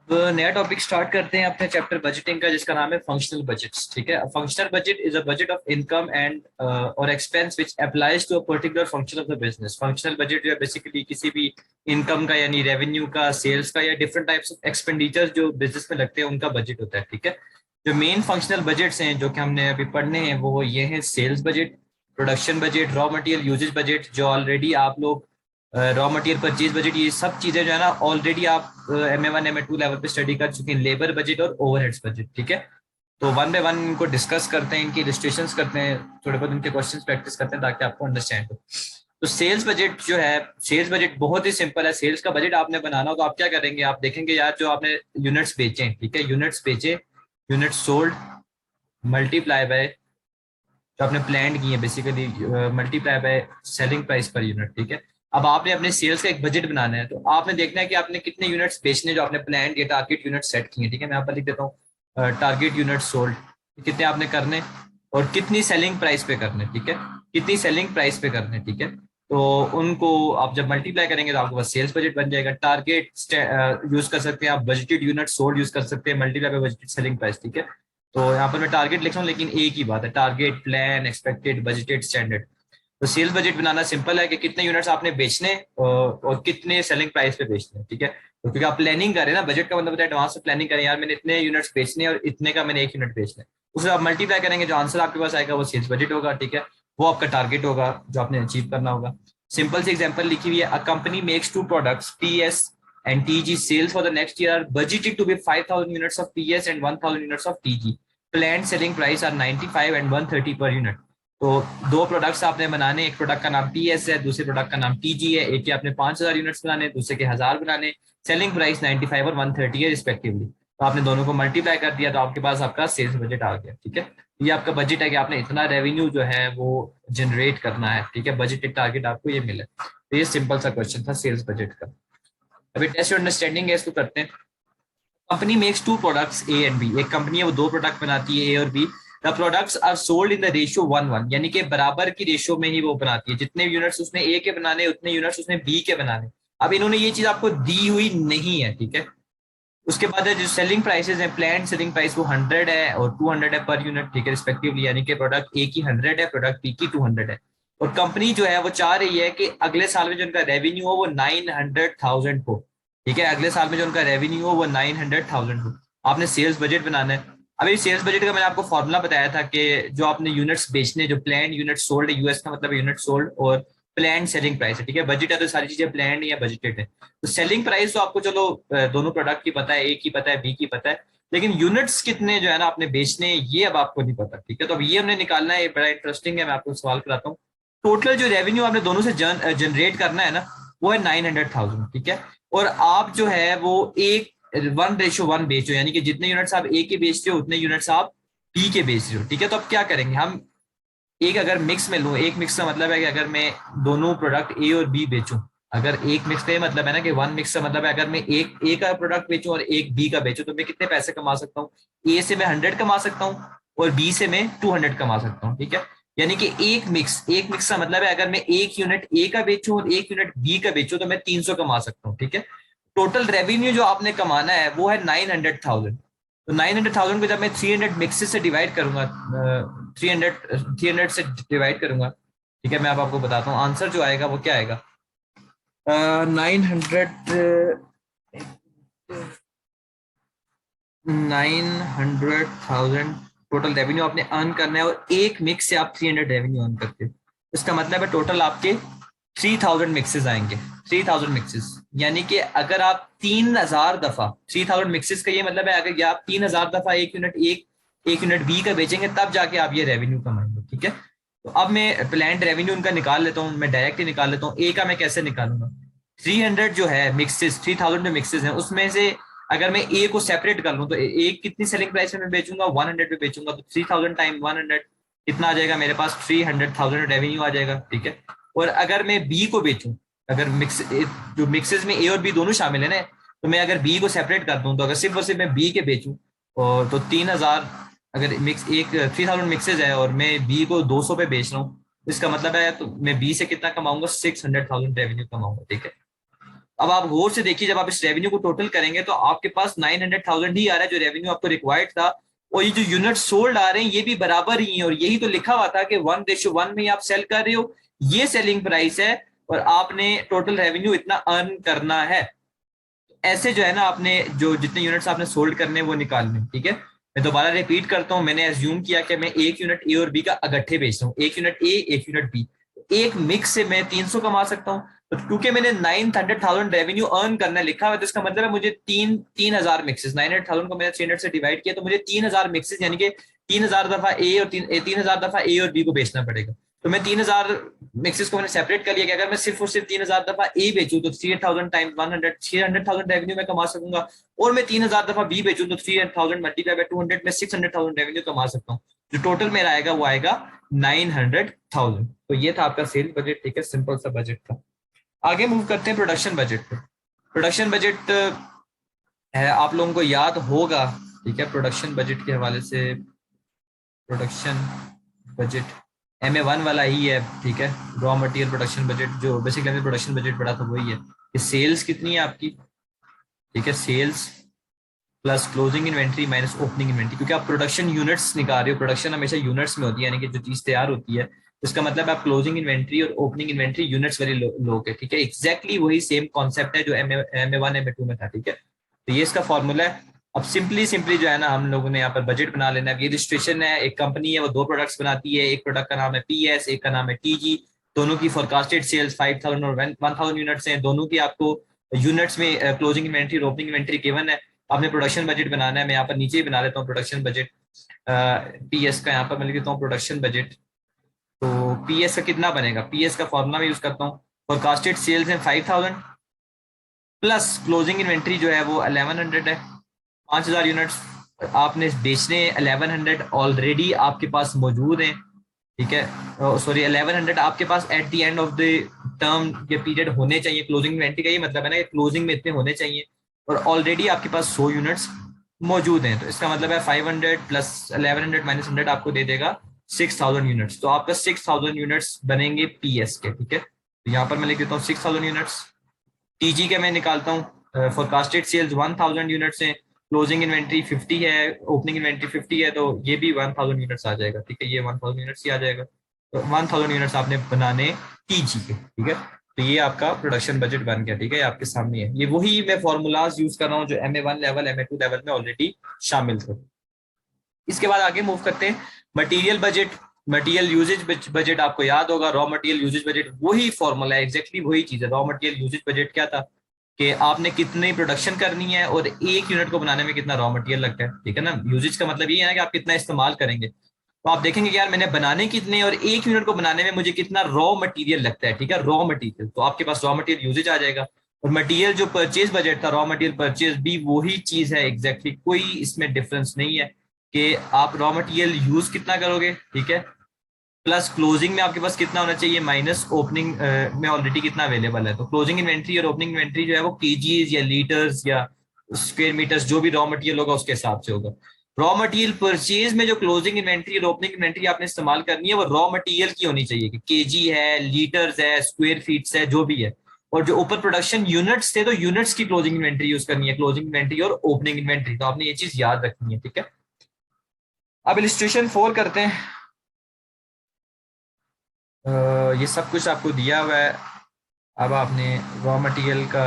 तो नया topic start करते हैं अपने चैप्टर बजटिंग का, जिसका नाम है फंक्शनल बजट्स। ठीक है, functional budget is a budget of income and और expense which applies to a particular function of the business. Functional budget जो है बेसिकली किसी भी इनकम का यानी रेवेन्यू का, सेल्स का या डिफरेंट टाइप्स ऑफ एक्सपेंडिचर जो बिजनेस में लगते हैं उनका बजट होता है। ठीक है, जो मेन फंक्शनल बजट्स हैं जो कि हमने अभी पढ़ने हैं वो ये है sales budget, production budget, raw material usage budget जो ऑलरेडी आप लोग रॉ मटेरियल परचेज बजट, ये सब चीजें जो है ना ऑलरेडी आप MA1 MA2 लेवल पे स्टडी कर चुके हैं। लेबर बजट और ओवरहेड्स बजट। ठीक है, तो वन बाय वन इनको डिस्कस करते हैं, इनकी इलस्ट्रेशंस करते हैं, थोड़े बहुत इनके क्वेश्चंस प्रैक्टिस करते हैं ताकि आपको अंडरस्टैंड हो। तो सेल्स बजट जो है, सेल्स बजट बहुत ही सिंपल है। सेल्स का बजट आपने बनाना हो तो आप क्या करेंगे, आप देखेंगे यार जो आपने यूनिट्स बेचे, ठीक है, यूनिट्स बेचे, यूनिट्स सोल्ड मल्टीप्लाई बाय जो आपने प्लान की है basically, multiply by selling price per unit. ठीक है, अब आपने अपने सेल्स का एक बजट बनाना है तो आपने देखना है कि आपने कितने यूनिट्स बेचने जो आपने प्लान या टारगेट यूनिट सेट किए। ठीक है, मैं यहाँ पर लिख देता हूँ टारगेट यूनिट सोल्ड, कितने आपने करने और कितनी सेलिंग प्राइस पे करने। ठीक है, कितनी सेलिंग प्राइस पे करने। ठीक है, तो उनको आप जब मल्टीप्लाई करेंगे तो आपके पास सेल्स बजट बन जाएगा। टारगेट यूज कर सकते हैं आप, बजटेड यूनिट सोल्ड यूज कर सकते हैं, multiply by budgeted selling price. ठीक है, तो यहाँ पर मैं टारगेट लिख रहा हूँ लेकिन एक ही बात है, target, plan, expected, budgeted, standard. तो सेल्स बजट बनाना सिंपल है कि कितने यूनिट्स आपने बेचने और कितने सेलिंग प्राइस पे बेचने। ठीक है, तो क्योंकि आप प्लानिंग कर रहे हैं ना, बजट का मतलब होता है एडवांस में प्लानिंग करें, यार मैंने इतने यूनिट्स बेचने और इतने का मैंने एक यूनिट बेचना है, उसे आप मल्टीप्लाई करेंगे, जो आंसर आपके पास आएगा वो सेल्स बजट होगा। ठीक है, वो आपका टारगेट होगा जो आपने अचीव करना होगा। सिंपल सी एग्जाम्पल लिखी हुई है, a company makes two products PS and TG, sales for the next year are budgeted to be 5,000 units of PS and 1,000 units of TG. Planned selling price are 95 and 130 per unit. तो दो products आपने बनाने, एक product का नाम PS है, दूसरे product का नाम TG है। एक के आपने 5,000 यूनिट्स बनाने, दूसरे के 1,000 बनाने। सेलिंग प्राइस 95 और 130 है रिस्पेक्टिवली। तो आपने दोनों को मल्टीप्लाई कर दिया तो आपके पास आपका सेल्स बजट आ गया। ठीक है, ये आपका बजट है कि आपने इतना रेवेन्यू जो है वो जनरेट करना है। ठीक है, बजटेड टारगेट आपको ये मिला। तो ये सिंपल सा क्वेश्चन था सेल्स बजट का। अभी टेस्ट अंडरस्टैंडिंग है इसको करते हैं। Company makes two products A and B, एक कंपनी है वो दो प्रोडक्ट बनाती है A और B। The products are sold in the ratio 1:1, यानी कि बराबर की रेशियो में ही वो बनाती है, जितने यूनिट्स उसने A के बनाने उतने यूनिट्स उसने B के बनाने। अब इन्होंने ये चीज आपको दी हुई नहीं है। ठीक है, उसके बाद है जो सेलिंग प्राइसेस है, प्लान सेलिंग प्राइस वो 100 है और 200 है पर यूनिट। ठीक है, रिस्पेक्टिवली, यानी कि प्रोडक्ट A की 100 है, प्रोडक्ट B की 200 है। और कंपनी जो है वो चाह रही है कि अगले साल में जो उनका रेवेन्यू हो वो 900,000 हो। ठीक है, अगले साल में जो उनका रेवेन्यू हो वो 900,000 हो। आपने सेल्स बजट बनाना है। अभी सेल्स बजट का मैंने आपको फॉर्मूला बताया था कि जो आपने यूनिट्स बेचने, जो प्लान यूनिट सोल्ड है, US का मतलब यूनिट सोल्ड और प्लान सेलिंग प्राइस है। ठीक है, बजट है तो सारी चीजें प्लान या बजटेड है। तो सेलिंग प्राइस तो आपको चलो दोनों प्रोडक्ट की पता है, ए की पता है, बी की पता है, लेकिन यूनिट्स कितने जो है ना आपने बेचने ये अब आपको नहीं पता। ठीक है, तो अब ये हमने निकालना है, बड़ा इंटरेस्टिंग है, मैं आपको सवाल कराता हूँ। टोटल जो रेवेन्यू आपने दोनों से जनरेट करना है ना वो है 900,000। ठीक है, और आप जो है वो एक 1:1 बेचो, यानी कि जितने यूनिट्स आप ए के बेचते हो उतने यूनिट्स आप बी के बेच रहे हो। ठीक है, तो अब क्या करेंगे हम, एक अगर मिक्स में लूं, एक मिक्स का मतलब है कि अगर मैं दोनों प्रोडक्ट ए और बी बेचूं, अगर एक मिक्स का मतलब है ना कि वन मिक्स का मतलब है अगर मैं एक ए का प्रोडक्ट बेचूं और एक बी का बेचूं तो मैं कितने पैसे कमा सकता हूँ। ए से मैं 100 कमा सकता हूँ और बी से मैं 200 कमा सकता हूँ। ठीक है, यानी कि एक मिक्स का मतलब है अगर मैं एक यूनिट ए का बेचूं और एक यूनिट बी का बेचूं तो मैं 300 कमा सकता हूँ। ठीक है, टोटल रेवेन्यू जो आपने कमाना है वो है 900,000। तो 900,000 को जब मैं 300 मिक्सेस से डिवाइड करूंगा, 300 से डिवाइड करूंगा। ठीक है, मैं अब आपको बताता हूँ आंसर जो आएगा वो क्या आएगा। 900,000 टोटल रेवेन्यू आपने अर्न करना है और एक मिक्स से आप 300 रेवेन्यू अर्न करते हो। इसका मतलब है टोटल आपके 3,000 मिक्सेस आएंगे। 3,000 मिक्सेस, यानी कि अगर आप 3,000 दफा, 3,000 मिक्सेस का ये मतलब है अगर आप 3,000 दफा एक यूनिट बी का बेचेंगे तब जाके आप ये रेवेन्यू कमाएंगे। ठीक है, तो अब मैं प्लान्ड रेवेन्यू उनका निकाल लेता हूँ, मैं डायरेक्ट ही निकाल लेता हूँ। ए का मैं कैसे निकालूंगा, 300 जो है मिक्सेस, 3,000 जो मिक्सेस हैं उसमें से अगर मैं ए को सेपरेट कर लूँ तो एक कितनी सेलिंग प्राइस में मैं बेचूंगा, 100 पे बेचूंगा, तो 3,000 टाइम 100 कितना आ जाएगा मेरे पास, 300,000 रेवेन्यू आ जाएगा। ठीक है, और अगर मैं बी को बेचूं, अगर जो मिक्सेस में ए और बी दोनों शामिल है ना, तो मैं अगर बी को सेपरेट कर दूं तो अगर सिर्फ और सिर्फ मैं बी के बेचूं और तो 3,000, अगर मिक्स एक 3,000 मिक्सेज है और मैं बी को 200 पे बेच रहा हूँ, इसका मतलब है तो मैं बी से कितना कमाऊंगा, 600,000 रेवेन्यू कमाऊंगा। ठीक है, अब आप गौर से देखिए, जब आप इस रेवेन्यू को टोटल करेंगे तो आपके पास 900,000 ही आ रहा है, जो रेवेन्यू आपको रिक्वायर्ड था। और ये जो यूनिट सोल्ड आ रहे हैं ये भी बराबर ही है, और यही तो लिखा हुआ था कि 1:1 में आप सेल कर रहे हो, ये सेलिंग प्राइस है, और आपने टोटल रेवेन्यू इतना अर्न करना है। ऐसे जो है ना, आपने जो जितने यूनिट्स आपने सोल्ड करने वो निकालने, ठीक है। मैं दोबारा रिपीट करता हूँ, मैंने एज्यूम किया कि मैं एक यूनिट ए और बी का इकट्ठे बेच रहा हूँ, एक यूनिट ए एक यूनिट बी, एक मिक्स से मैं 300 कमा सकता हूँ। तो क्योंकि मैंने 900,000 रेवेन्यू अर्न करना लिखा हुआ है, तो इसका मतलब है मुझे 3,000 मिक्सेस, 900,000 को मैंने 300 से डिवाइड किया, तो मुझे 3,000 मिक्सेस यानी कि 3,000 दफा ए और 3,000 दफा ए और बी को बेचना पड़ेगा। तो मैं 3,000 मिक्सेस को मैंने सेपरेट कर लिया कि अगर मैं सिर्फ और सिर्फ 3,000 दफा ए बेचूं तो 3,000 टाइम्स 100, 300,000 रेवेन्यू में कमा सकूंगा। और मैं 3,000 दफा बी बेचूं तो 3,000 मल्टीप्लाई बाय 200 में 600,000 रेवेन्यू कमा सकता हूँ। जो टोटल मेरा आएगा वो आएगा 900,000। तो ये था आपका सेल बजट, ठीक है, सिंपल सा बजट था। आगे मूव करते हैं प्रोडक्शन बजट पे। प्रोडक्शन बजट है, आप लोगों को याद होगा, ठीक है, प्रोडक्शन बजट के हवाले से प्रोडक्शन बजट MA1 वाला ही है, ठीक है। रॉ मटेरियल प्रोडक्शन बजट, जो बेसिकली हमने प्रोडक्शन बजट पढ़ा था वही है कि सेल्स कितनी है आपकी, ठीक है, sales plus closing inventory minus opening inventory. क्योंकि आप प्रोडक्शन यूनिट्स निकाल रहे हो, प्रोडक्शन हमेशा यूनिट्स में होती है, यानी कि जो चीज तैयार होती है, इसका मतलब आप क्लोजिंग इन्वेंट्री और ओपनिंग इन्वेंट्री यूनिट्स वाली लोग है, ठीक है। एक्जैक्टली वही सेम कॉन्सेप्ट है जो MA1 MA2 में था, ठीक है। तो ये इसका फॉर्मूला है। अब सिंपली सिंपली जो है ना, हम लोगों ने यहाँ पर बजट बना लेना है। ये रजिस्ट्रेशन है, एक कंपनी है वो दो प्रोडक्ट्स बनाती है, एक प्रोडक्ट का नाम है PS, एक का नाम है TG। दोनों की फोरकास्टेड सेल्स 5,000 और 1,000 यूनिट्स हैं। दोनों की आपको यूनिट्स में क्लोजिंग इन्वेंट्री और ओपनिंग इन्वेंट्री गिवन है। आपने प्रोडक्शन बजट बनाना है। मैं यहाँ पर नीचे ही बना लेता हूँ प्रोडक्शन बजट, PS का यहाँ पर मैं लिख देता हूँ प्रोडक्शन बजट। तो PS का कितना बनेगा, PS का फॉर्मूला में यूज करता हूँ, फोरकास्टेड सेल्स है 5,000 प्लस क्लोजिंग इन्वेंट्री जो है वो 1,100 है, 5,000 यूनिट्स आपने बेचने 1,100 ऑलरेडी आपके पास मौजूद हैं, ठीक है। सॉरी 1,100 आपके पास at the end of the term के पीरियड होने चाहिए। क्लोजिंग इन्वेंट्री का ये मतलब है ना कि क्लोजिंग में इतने होने चाहिए, और ऑलरेडी आपके पास 100 यूनिट्स मौजूद हैं। तो इसका मतलब है 500 प्लस 1,100 माइनस 100 आपको दे देगा 6,000 यूनिट्स। तो आपका 6,000 यूनिट्स बनेंगे PS के, ठीक है। तो यहाँ पर मैं लिख देता हूँ 6,000 यूनिट्स। TG के मैं निकालता हूँ, फोरकास्टेड सेल्स 1,000 यूनिट्स हैं, क्लोजिंग इन्वेंट्री 50 है, ओपनिंग इन्वेंट्री 50 है, तो ये भी 1,000 यूनिट्स आ जाएगा, ठीक है। ये 1,000 यूनिट्स ही आ जाएगा। तो 1,000 यूनिट्स आपने बनाने TG के, ठीक है। तो ये आपका प्रोडक्शन बजट बन गया, ठीक है, आपके सामने है। ये वही मैं फॉर्मूलाज यूज कर रहा हूँ जो MA1 लेवल MA2 लेवल में ऑलरेडी शामिल थे। इसके बाद आगे मूव करते हैं material budget. Material usage budget आपको याद होगा, रॉ मटेरियल यूजेज बजट वही फॉर्मूला है, एग्जैक्टली वही चीज है। रॉ मटेरियल यूजेज बजट क्या था कि आपने कितनी प्रोडक्शन करनी है और एक यूनिट को बनाने में कितना रॉ मटेरियल लगता है, ठीक है ना। यूजेज का मतलब ये है कि आप कितना इस्तेमाल करेंगे। तो आप देखेंगे कि यार मैंने बनाने कितने और एक यूनिट को बनाने में मुझे कितना रॉ मटेरियल लगता है, ठीक है, रॉ मटेरियल। तो आपके पास रॉ मटेरियल यूजेज आ जाएगा। और मटेरियल जो परचेज बजट था, रॉ मटेरियल परचेज भी वही चीज है एग्जैक्टली, कोई इसमें डिफरेंस नहीं है कि आप रॉ मटेरियल यूज कितना करोगे, ठीक है, प्लस क्लोजिंग में आपके पास कितना होना चाहिए, माइनस ओपनिंग में ऑलरेडी कितना अवेलेबल है। तो क्लोजिंग इन्वेंट्री और ओपनिंग इन्वेंट्री जो है वो केजीज या लीटर्स या स्क्वायर मीटर्स जो भी रॉ मटेरियल होगा उसके हिसाब से होगा। रॉ मटेरियल परचेज में जो क्लोजिंग इन्वेंट्री और ओपनिंग इन्वेंट्री आपने इस्तेमाल करनी है वो रॉ मटेरियल की होनी चाहिए, कि केजी है, लीटर्स है, स्क्वायर फीट्स है, जो भी है। और जो ऊपर प्रोडक्शन यूनिट्स थे तो यूनिट्स की क्लोजिंग इन्वेंट्री यूज करनी है, क्लोजिंग इन्वेंट्री और ओपनिंग इन्वेंट्री। तो आपने ये चीज याद रखनी है, ठीक है। अब इलिस्ट्रेशन 4 करते हैं। ये सब कुछ आपको दिया हुआ है। अब आपने रॉ मटेरियल का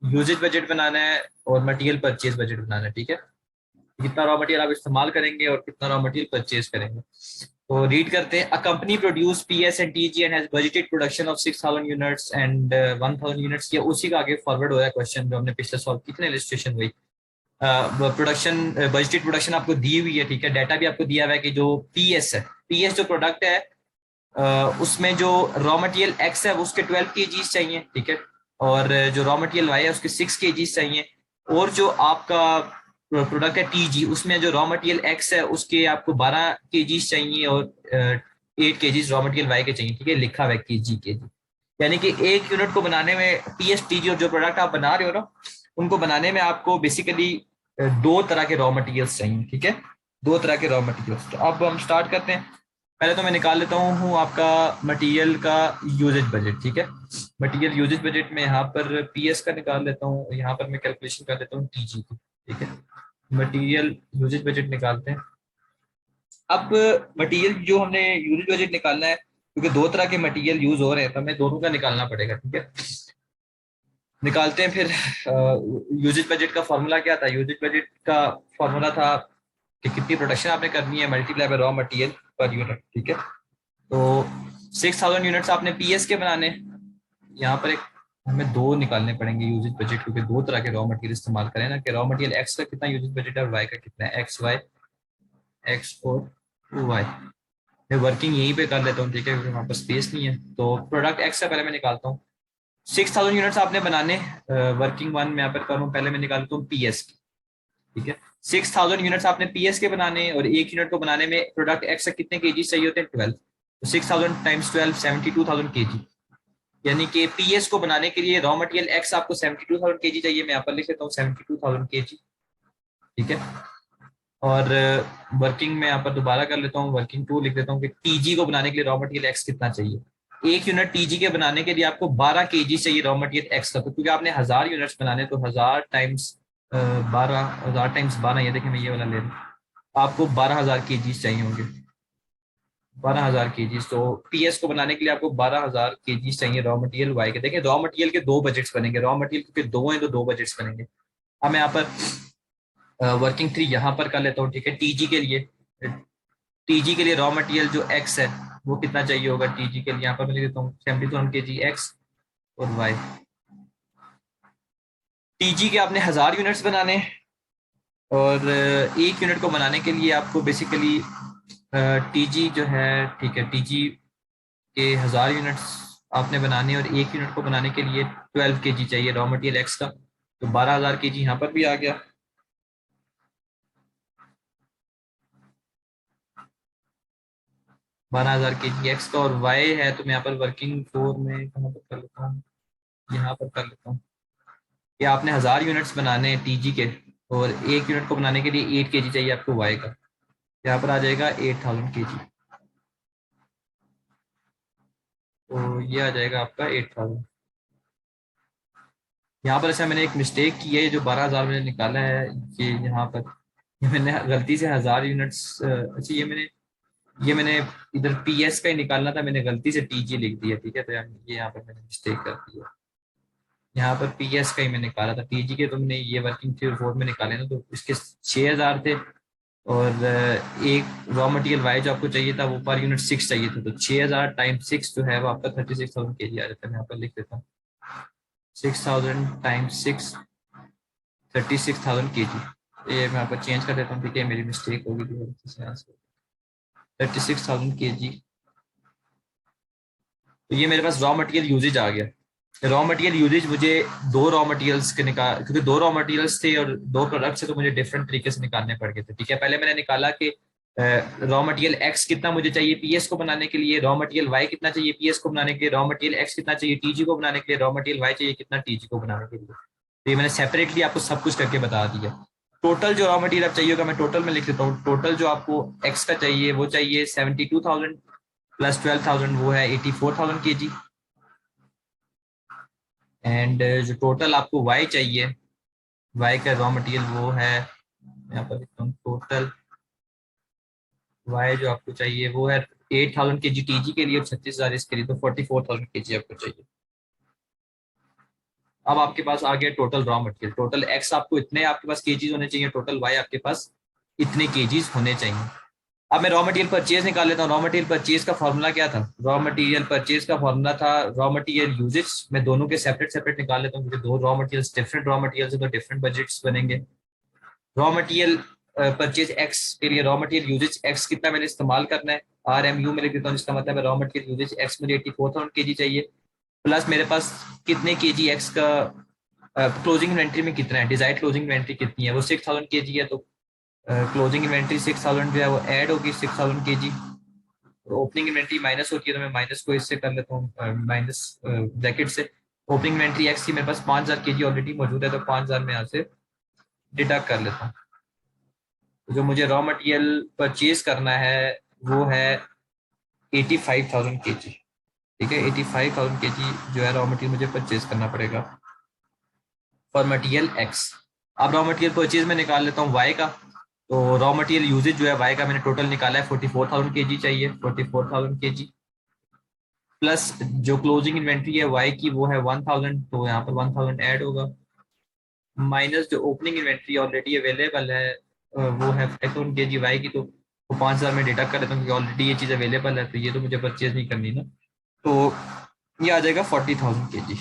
यूजेज बजट बनाना है और मटेरियल परचेज बजट बनाना है, ठीक है। कितना रॉ मटेरियल आप इस्तेमाल करेंगे और कितना रॉ मटेरियल परचेज करेंगे। तो रीड करते हैं। A company produce PS and TG and has budgeted production of 6,000 units and 1,000 units. ये उसी का आगे फॉरवर्ड हो रहा है क्वेश्चन जो हमने पिछले सॉल्व कितने इलिस्ट्रेशन हुई। प्रोडक्शन बजटेड प्रोडक्शन आपको दी हुई है, ठीक है। डाटा भी आपको दिया हुआ है कि जो PS है, PS जो प्रोडक्ट है उसमें जो रॉ मटेरियल X है उसके 12 kgs चाहिए, ठीक है। और जो रॉ मटेरियल Y है उसके 6 kgs चाहिए। और जो आपका प्रोडक्ट है TG उसमें जो रॉ मटेरियल X है उसके आपको 12 kgs चाहिए और 8 kgs रॉ मटेरियल Y के चाहिए, ठीक है। लिखा हुआ है kg। यानी कि एक यूनिट को बनाने में PS TG और जो प्रोडक्ट आप बना रहे हो ना उनको बनाने में आपको बेसिकली दो तरह के रॉ मटेरियल्स चाहिए, ठीक है, दो तरह के रॉ मटेरियल्स। तो अब हम स्टार्ट करते हैं। पहले तो मैं निकाल लेता हूँ आपका मटेरियल का यूजेज बजट, ठीक है। मटेरियल यूजेज बजट में यहाँ पर पीएस का निकाल लेता हूँ, यहाँ पर मैं कैलकुलेशन कर लेता हूँ टीजी की, ठीक है। मटेरियल यूजेज बजट निकालते हैं। अब मटेरियल जो हमने यूजेज बजट निकालना है, क्योंकि दो तरह के मटेरियल यूज हो रहे हैं तो हमें दोनों का निकालना पड़ेगा, ठीक है। निकालते हैं फिर। यूजेज बजट का फॉर्मूला क्या था? यूजेज बजट का फॉर्मूला था कि कितनी प्रोडक्शन आपने करनी है multiply by raw material per unit, ठीक है। तो 6000 यूनिट्स आपने पीएस के बनाने, यहाँ पर एक हमें दो निकालने पड़ेंगे यूजेज बजट, क्योंकि दो तरह के रॉ मटेरियल इस्तेमाल करें ना, कि रॉ मटेरियल एक्स का कितना यूजेज बजट है और वाई का कितना है, एक्स वाई, एक्स और वाई। मैं वर्किंग यहीं पे कर लेता हूँ, ठीक है, क्योंकि वहाँ पर स्पेस नहीं है। तो प्रोडक्ट एक्स का पहले मैं निकालता हूँ। 6000 यूनिट्स आपने बनाने, वर्किंग वन में यहाँ पर करूँ, पहले मैं निकालता हूँ पीएस की, ठीक है। 6000 यूनिट्स आपने पीएस के बनाने, और एक यूनिट को बनाने में प्रोडक्ट एक्स से कितने केजी चाहिए होते हैं? 12। तो 6000 टाइम्स 12 72,000 केजी, यानी कि पीएस को बनाने के लिए रॉ मटेरियल एक्स आपको 72,000 केजी चाहिए। मैं यहाँ पर लिख लेता हूँ 72,000 केजी, ठीक है। और वर्किंग में यहाँ पर दोबारा कर लेता हूँ, वर्किंग टू लिख देता हूँ कि टीजी को बनाने के लिए रॉ मटेरियल एक्स कितना चाहिए। एक यूनिट टीजी के बनाने के लिए आपको 12 केजी चाहिए रॉ मटेरियल एक्स का। तो क्योंकि आपने 1000 यूनिट्स बनाने, तो 1000 टाइम्स 12, 1000 टाइम्स 12, ये देखिए मैं ये वाला ले रहा हूँ, आपको 12,000 केजी चाहिए होंगे। 12,000 केजी। तो पीएस को बनाने के लिए आपको 12,000 केजी चाहिए रॉ मटेरियल वाई के। देखिए रॉ मटेरियल के दो बजट्स बनेंगे, रॉ मटेरियल क्योंकि दो हैं तो दो बजट्स बनेंगे। अब मैं यहाँ पर वर्किंग थ्री यहाँ पर कर लेता हूँ, ठीक है। टीजी के लिए, टीजी के लिए रॉ मटेरियल जो एक्स है वो कितना चाहिए होगा टीजी के लिए, यहाँ पर मैं लिख देता हूँ 72,000 केजी एक्स और वाई। टीजी के आपने 1000 यूनिट्स बनाने, और एक यूनिट को बनाने के लिए आपको बेसिकली टीजी जो है, ठीक है, टीजी के 1000 यूनिट्स आपने बनाने, और एक यूनिट को बनाने के लिए 12 केजी चाहिए रॉ मटेरियल एक्स का। तो 12,000 केजी यहाँ पर भी आ गया। 12,000 केजी एक्स का, और वाई है तो मैं यहाँ पर वर्किंग फोर में कहाँ पर कर लेता हूँ, यहाँ पर कर लेता हूँ। ये आपने 1000 यूनिट्स बनाने हैं टीजी के, और एक यूनिट को बनाने के लिए 8 केजी चाहिए आपको वाई का। यहाँ पर आ जाएगा 8000 केजी। तो ये आ जाएगा आपका 8000। यहाँ पर अच्छा मैंने एक मिस्टेक की है, जो 12,000 मैंने निकाला है, ये यहाँ पर ये मैंने गलती से 1000 यूनिट्स, अच्छा ये मैंने इधर पीएस का ही निकालना था, मैंने गलती से टीजी लिख दिया, ठीक है। तो ये यहाँ पर मैंने मिस्टेक कर दी है, यहाँ पर पीएस का ही मैंने निकाला था, टीजी के तुमने ये वर्किंग थ्री और फोर में निकाले ना, तो इसके 6000 थे। और एक रॉ मटेरियल वाई जो आपको चाहिए था वो पर यूनिट 6 चाहिए था, तो 6000 टाइम्स 6 जो है वो आपका 36,000 केजी आ जाता है। मैं यहाँ पर लिख देता हूँ 6000 टाइम्स 6 36,000 केजी। ये मैं यहाँ पर चेंज कर देता हूँ, ठीक है, मेरी मिस्टेक होगी थी। 36,000 केजी। तो ये मेरे पास रॉ मटेरियल यूजेज आ गया। रॉ मटेरियल यूजेज मुझे दो रॉ मटेरियल्स के निकाल, क्योंकि दो रॉ मटेरियल्स थे और दो प्रोडक्ट्स थे, तो मुझे डिफरेंट तरीके से निकालने पड़ गए थे, ठीक है। पहले मैंने निकाला कि रॉ मटेरियल एक्स कितना मुझे चाहिए पीएस को बनाने के लिए, रॉ मटेरियल वाई कितना चाहिए पीएस को बनाने के लिए, रॉ मटेरियल एक्स कितना चाहिए टीजी को बनाने के लिए, रॉ मटेरियल वाई चाहिए कितना टीजी को बनाने के लिए। तो ये मैंने सेपरेटली आपको सब कुछ करके बता दिया। टोटल जो रॉ मटेरियल आप चाहिए होगा, मैं टोटल में लिख देता हूँ। टोटल जो आपको एक्स का चाहिए वो चाहिए 72,000 प्लस 12,000, वो है 84,000 केजी। एंड जो टोटल आपको वाई चाहिए, वाई का रॉ मटेरियल वो है, यहाँ पर लिखता हूँ, टोटल वाई जो आपको चाहिए वो है 8,000 केजी टीजी के लिए और 36,000 इसके लिए, तो 44,000 केजी आपको चाहिए। अब आपके पास आ गया total raw material. Total x आपको इतने आपके पास केजीज होने चाहिए, टोटल वाई आपके पास इतने केजीज होने चाहिए। अब मैं रॉ मटेरियल परचेज निकाल लेता हूँ। रॉ मटेरियल परचेज का फॉर्मूला क्या था? रॉ मटेरियल परचेज का फॉर्मूला था रॉ मटेरियल यूजेज। मैं दोनों के सेपरेट सेपरेट निकाल लेता हूँ, क्योंकि दो raw materials different raw material है, तो डिफरेंट बजट्स बनेंगे। रॉ मटेरियल परचेज एक्स के लिए रॉ मटेरियल यूजेज एक्स कितना मैंने इस्तेमाल करना है, आर एम यू में लिख देता हूँ, जिसका मतलब है रॉ मटेरियल यूजेज एक्स मुझे 84,000 केजी चाहिए, प्लस मेरे पास कितने केजी एक्स का क्लोजिंग इन्वेंट्री में कितना है, डिजायर्ड क्लोजिंग इन्वेंट्री कितनी है, वो 6,000 केजी है। तो क्लोजिंग इन्वेंट्री 6,000 जो है वो ऐड होगी 6,000 केजी। ओपनिंग इन्वेंट्री माइनस होती है, तो मैं माइनस को इससे कर लेता हूँ, माइनस ब्रैकेट से। ओपनिंग इन्वेंट्री एक्स की मेरे पास 5,000 केजी ऑलरेडी मौजूद है, तो 5,000 में यहाँ से डिडक्ट कर लेता हूँ। तो जो मुझे रॉ मटेरियल परचेज करना है वो है 85,000 केजी। ठीक है। 85,000 kg जो है रॉ मटेरियल मुझे परचेज करना पड़ेगा फॉर मटेरियल एक्स। अब रॉ मटेरियल परचेज में निकाल लेता हूँ वाई का। तो रॉ मटेरियल यूजेज जो है वाई का मैंने टोटल निकाला है 44,000 kg चाहिए, 44,000 kg प्लस जो क्लोजिंग इन्वेंट्री है वाई की वो है 1,000, तो यहाँ पर 1,000 ऐड होगा, माइनस जो ओपनिंग इन्वेंट्री ऑलरेडी अवेलेबल है वो है 5,000 kg वाई की, तो वो 5,000 में डिडक्ट कर देता हूँ क्योंकि ऑलरेडी ये चीज़ अवेलेबल है, तो ये तो मुझे परचेज नहीं करनी ना। तो ये आ जाएगा 40,000 kg।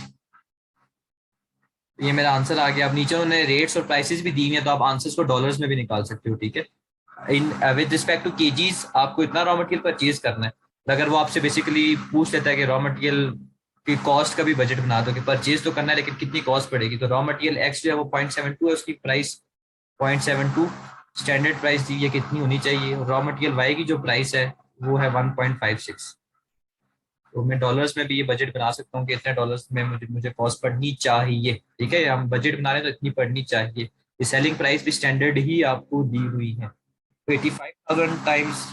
ये मेरा आंसर आ गया। अब नीचे उन्होंने रेट्स और प्राइसेस भी दी हुई है, तो आप आंसर्स को डॉलर्स में भी निकाल सकते हो। ठीक है। In with respect to KGs आपको इतना रॉ मटेरियल परचेज करना है। अगर वो आपसे बेसिकली पूछ लेता है कि रॉ मटेरियल की कॉस्ट का भी बजट बना दो कि परचेज तो करना है लेकिन कितनी कॉस्ट पड़ेगी, तो रॉ मटेरियल एक्स जो है वो 0.72 है, उसकी प्राइस 0.72 स्टैंडर्ड प्राइस दी है कितनी होनी चाहिए। रॉ मटेरियल वाई की जो प्राइस है वो है 1.56। तो मैं डॉलर्स में भी ये बजट बना सकता हूँ कि इतने डॉलर्स में मुझे मुझे कॉस्ट पड़नी चाहिए। ठीक है, हम बजट बना रहे हैं तो इतनी पड़नी चाहिए। ये सेलिंग प्राइस भी स्टैंडर्ड ही आपको दी हुई है। तो 85,000 टाइम्स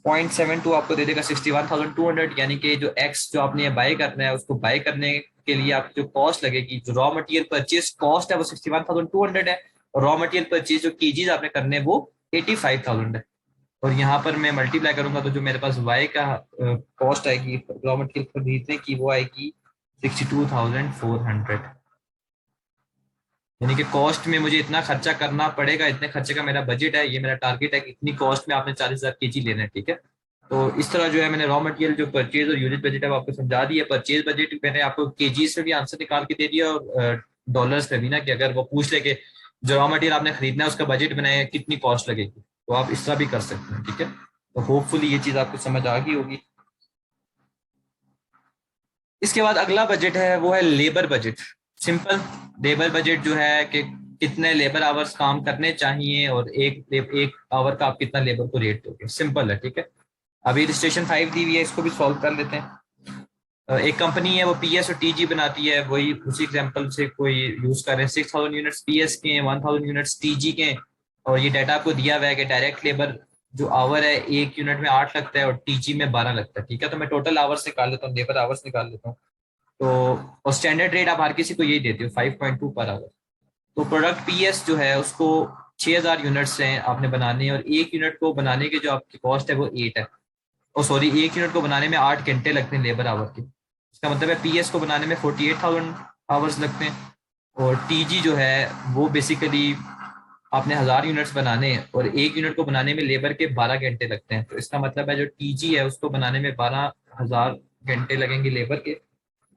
0.72 आपको दे देगा 61,200, यानी कि जो एक्स जो आपने बाय करना है उसको बाय करने के लिए आपको जो कॉस्ट लगेगी, जो रॉ मटेरियल परचेज कॉस्ट है वो 61,200 है, और रॉ मटेरियल परचेज जो केजीज आपने करने हैं वो 85,000 है। और यहाँ पर मैं मल्टीप्लाई करूंगा तो जो मेरे पास वाई का कॉस्ट आएगी रॉ मटेरियल खरीदने की वो आएगी 62,400। यानी कि कॉस्ट में मुझे इतना खर्चा करना पड़ेगा, इतने खर्चे का मेरा बजट है, ये मेरा टारगेट है कि इतनी कॉस्ट में आपने 40,000 केजी लेना है। ठीक है। तो इस तरह जो है मैंने रॉ मटेरियल जो परचेज और यूनिट बजट है वो आपको समझा दिया। परचेज बजट मैंने आपको केजीज में भी आंसर निकाल के दे दिया और डॉलर्स में भी ना, कि अगर वो पूछ ले कि जो रॉ मटेरियल आपने खरीदना है उसका बजट बनाया कितनी कॉस्ट लगेगी, तो आप इस तरह भी कर सकते हैं। ठीक है। तो होपफुली ये चीज आपको समझ आ गई होगी। इसके बाद अगला बजट है वो है labour budget. Simple labour budget जो है कि कितने लेबर आवर्स काम करने चाहिए और एक आवर का आप कितना लेबर को रेट दोगे, सिंपल है। ठीक है। अभी रजिस्ट्रेशन 5 दी हुई है, इसको भी सॉल्व कर लेते हैं। एक कंपनी है वो पीएस और टीजी बनाती है, वही उसी एग्जांपल से कोई यूज कर रहे हैं। 6,000 यूनिट्स पीएस के हैं, 1,000 यूनिट्स टीजी के हैं, और ये डाटा आपको दिया हुआ है कि डायरेक्ट लेबर जो आवर है एक यूनिट में 8 लगता है और टीजी में 12 लगता है। ठीक है। तो मैं टोटल आवर्स निकाल लेता हूँ, लेबर आवर्स निकाल लेता हूँ। तो और स्टैंडर्ड रेट आप हर किसी को यही देते हो 5.2 पर आवर। तो प्रोडक्ट पीएस जो है उसको 6,000 यूनिट्स हैं आपने बनाने हैं, और एक यूनिट को बनाने की जो आपकी कॉस्ट है वो 8 है। ओ सॉरी, एक यूनिट को बनाने में 8 घंटे लगते हैं लेबर आवर के। इसका मतलब है पीएस को बनाने में 48,000 आवर्स लगते हैं। और टीजी जो है वो बेसिकली आपने 1,000 यूनिट्स बनाने हैं और एक यूनिट को बनाने में लेबर के 12 घंटे लगते हैं। तो इसका मतलब है जो टीजी है उसको बनाने में 12,000 घंटे लगेंगे लेबर के।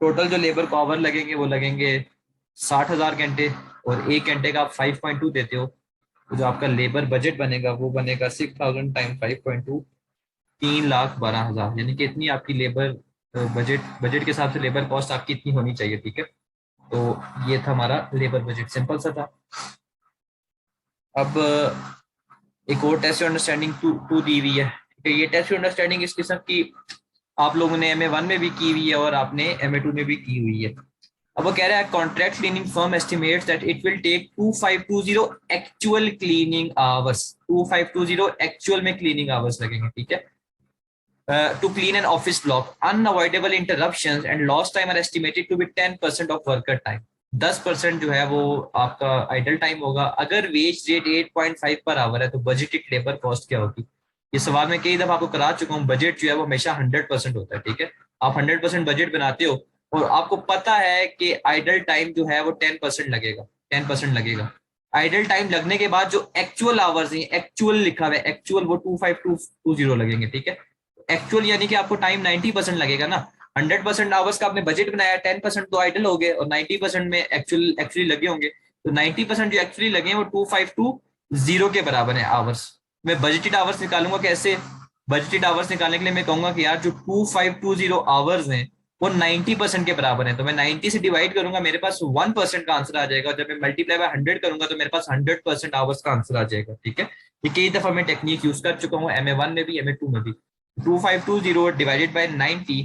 टोटल जो लेबर को आवर लगेंगे वो लगेंगे 60,000 घंटे, और एक घंटे का आप 5.2 देते हो, तो जो आपका लेबर बजट बनेगा वो बनेगा 6,000 टाइम 5.2, 3,12,000। यानी कि इतनी आपकी लेबर बजट के हिसाब से लेबर कॉस्ट आपकी इतनी होनी चाहिए। ठीक है। तो ये था हमारा लेबर बजट, सिंपल सा था। अब एक और टेस्ट अंडरस्टैंडिंग टू दी हुई है। ठीक है। ये टेस्ट अंडरस्टैंडिंग इस किस्म की आप लोगों ने MA1 में भी की हुई है और आपने MA2 में भी की हुई है। अब वो कह रहा है contract cleaning firm estimates that it will take 2520 actual cleaning hours, 2520 actual में क्लीनिंग आवर्स लगेंगे। ठीक है। To clean an office block, unavoidable interruptions and lost time are estimated to be 10% of worker time। 10% जो है वो आपका idle time होगा। अगर वेज रेट 8.5 पर आवर है तो बजटेड लेबर कॉस्ट क्या होगी। ये सवाल मैं कई दफा आपको करा चुका हूँ। बजट जो है वो हमेशा 100% होता है। ठीक है। आप 100% बजट बनाते हो और आपको पता है कि आइडल टाइम जो है वो 10% लगेगा, 10% लगेगा। आइडल टाइम लगने के बाद जो एक्चुअल आवर्स हैं, एक्चुअल लिखा हुआ है एक्चुअल, वो 25,220 लगेंगे। ठीक है। एक्चुअल यानी कि आपको टाइम 90% लगेगा ना। 100% आवर्स का आपने बजट बनाया, 10% तो आइडल हो गए और 90% में एक्चुअली लगे होंगे। तो 90% जो एक्चुअली लगे हैं वो 2520 के बराबर है आवर्स। मैं बजटेड आवर्स निकालूंगा कैसे। बजटेड आवर्स निकालने के लिए मैं कहूंगा कि यार जो 2520 आवर्स हैं वो 90% के बराबर है, तो मैं 90 से डिवाइड करूंगा, मेरे पास 1% का आंसर आ जाएगा। और जब मैं मल्टीप्लाई बाय 100 करूंगा तो मेरे पास 100% आवर्स का आंसर आ जाएगा। ठीक है। ये कई दफा मैं टेक्निक यूज कर चुका हूँ, MA1 में भी MA2 में भी। 2520 डिवाइडेड बाय 90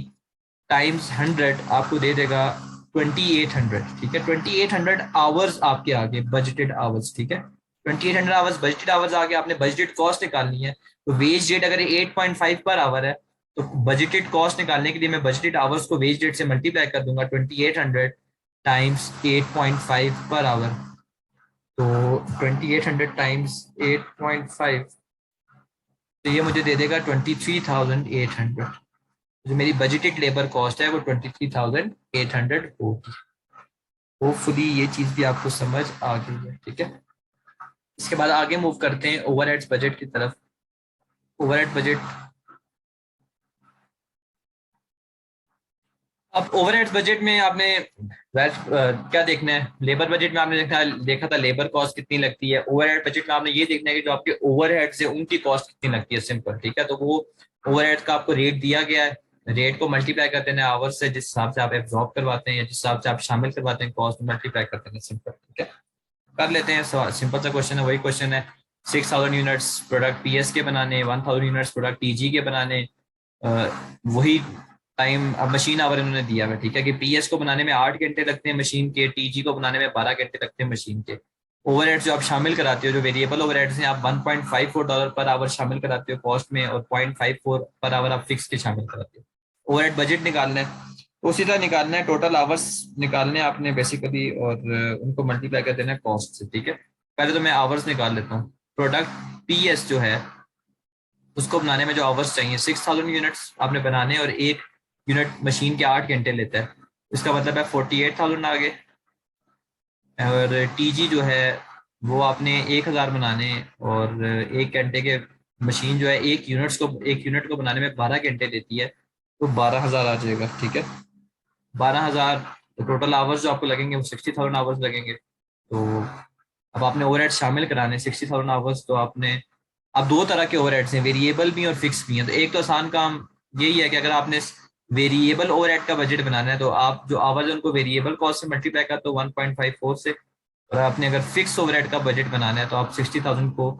टाइम्स 100 आपको दे देगा 2800। ठीक है। 2800 आवर्स आपके आगे बजटेड आवर्स। ठीक है। 2800 आवर्स बजटेड आवर्स आगे आपने बजटेड कॉस्ट निकालनी है। तो वेज रेट अगर 8.5 पर आवर है तो बजटेड कॉस्ट निकालने के लिए मैं बजटेड आवर्स को वेज रेट से मल्टीप्लाई कर दूंगा 2800 टाइम्स 8.5 पर आवर। तो 2800 टाइम्स 8.5, तो ये मुझे दे देगा 23,800। जो मेरी बजटेड लेबर कॉस्ट है वो 23,800 होगी। होपफुली ये चीज़ भी आपको समझ आ गई है, ठीक है। इसके बाद आगे मूव करते हैं ओवरहेड्स बजट की तरफ। ओवरहेड बजट, अब ओवरहेड्स बजट में आपने क्या देखना है, लेबर बजट में आपने देखा था लेबर कॉस्ट कितनी लगती है। ओवरहेड बजट में आपने ये देखना है कि जो आपके ओवरहेड्स है उनकी कॉस्ट कितनी लगती है, सिंपल, ठीक है। तो वो ओवरहेड का आपको रेट दिया गया है, रेट को मल्टीप्लाई करते हैं आवर्स से, जिस हिसाब से आप एब्जॉर्ब करवाते हैं या जिस हिसाब से आप शामिल करवाते हैं कॉस्ट में मल्टीप्लाई करते हैं, सिंपल, ठीक है। कर लेते हैं, सिंपल सा क्वेश्चन है, वही क्वेश्चन है। 6,000 यूनिट्स प्रोडक्ट पीएस के बनाने, 1,000 यूनिट्स प्रोडक्ट टीजी के बनाने, वही टाइम अब मशीन आवर इन्होंने दिया है, ठीक है, कि पीएस को बनाने में 8 घंटे लगते हैं मशीन के, टीजी को बनाने में 12 घंटे लगते हैं मशीन के। ओवरहेड्स जो आप शामिल कराते हो, जो वेरिएबल ओवरहेड्स हैं, आप $1.54 पर आवर शामिल कराते हो कॉस्ट में, और 0.54 पर आवर आप फिक्स के शामिल कराते हो। ओवरहेड बजट निकालना है तो उसी तरह निकालना है, टोटल आवर्स निकालने हैं आपने बेसिकली, और उनको मल्टीप्लाई कर देना है कॉस्ट से, ठीक है। पहले तो मैं आवर्स निकाल लेता हूँ। प्रोडक्ट पीएस जो है उसको बनाने में जो आवर्स चाहिए, 6,000 यूनिट्स आपने बनाने, और एक यूनिट मशीन के 8 घंटे लेता है, इसका मतलब है 48,000 आ गए। और टीजी जो है वो आपने 1,000 बनाने, और 1 घंटे के मशीन जो है एक यूनिट को बनाने में 12 घंटे लेती है, तो 12,000 आ जाएगा, ठीक है। 12,000, तो टोटल आवर्स जो आपको लगेंगे वो 60,000 आवर्स लगेंगे। तो अब आपने ओवरहेड शामिल कराने 60,000 आवर्स, तो आपने, अब दो तरह के ओवरहेड्स हैं, वेरिएबल भी और फिक्स भी हैं। तो एक तो आसान काम यही है कि अगर आपने वेरिएबल ओवरहेड का बजट बनाना है तो आप जो आवर्स है उनको वेरिएबल कॉस्ट से मल्टीप्लाई कर दो 1.54 से, और आपने अगर फिक्स ओवरहेड का बजट बनाना है तो आप 60,000 को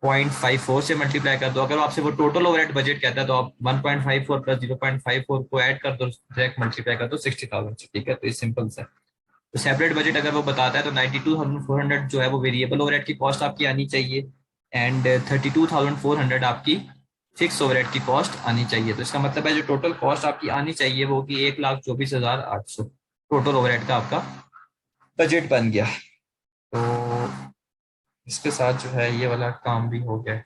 0.54 से मल्टीप्लाई कर दो। अगर आपसे वो टोटल ओवरहेड बजट कहता है तो आप 1.54 प्लस 0.54 को ऐड कर दो, डायरेक्ट मल्टीप्लाई कर दो 60,000 से, ठीक है। तो ये सिंपल सा है। तो सेपरेट बजट अगर वो बताता है तो 92,400 जो है वो वेरिएबल ओवरहेड की कॉस्ट आपकी आनी चाहिए, एंड 32,400 आपकी फिक्स ओवरहेड की कॉस्ट आनी चाहिए। तो इसका मतलब है जो टोटल कॉस्ट आपकी आनी चाहिए वो होगी 1,24,800। टोटल ओवरहेड का आपका बजट बन गया। तो इसके साथ जो है ये वाला काम भी हो गया है।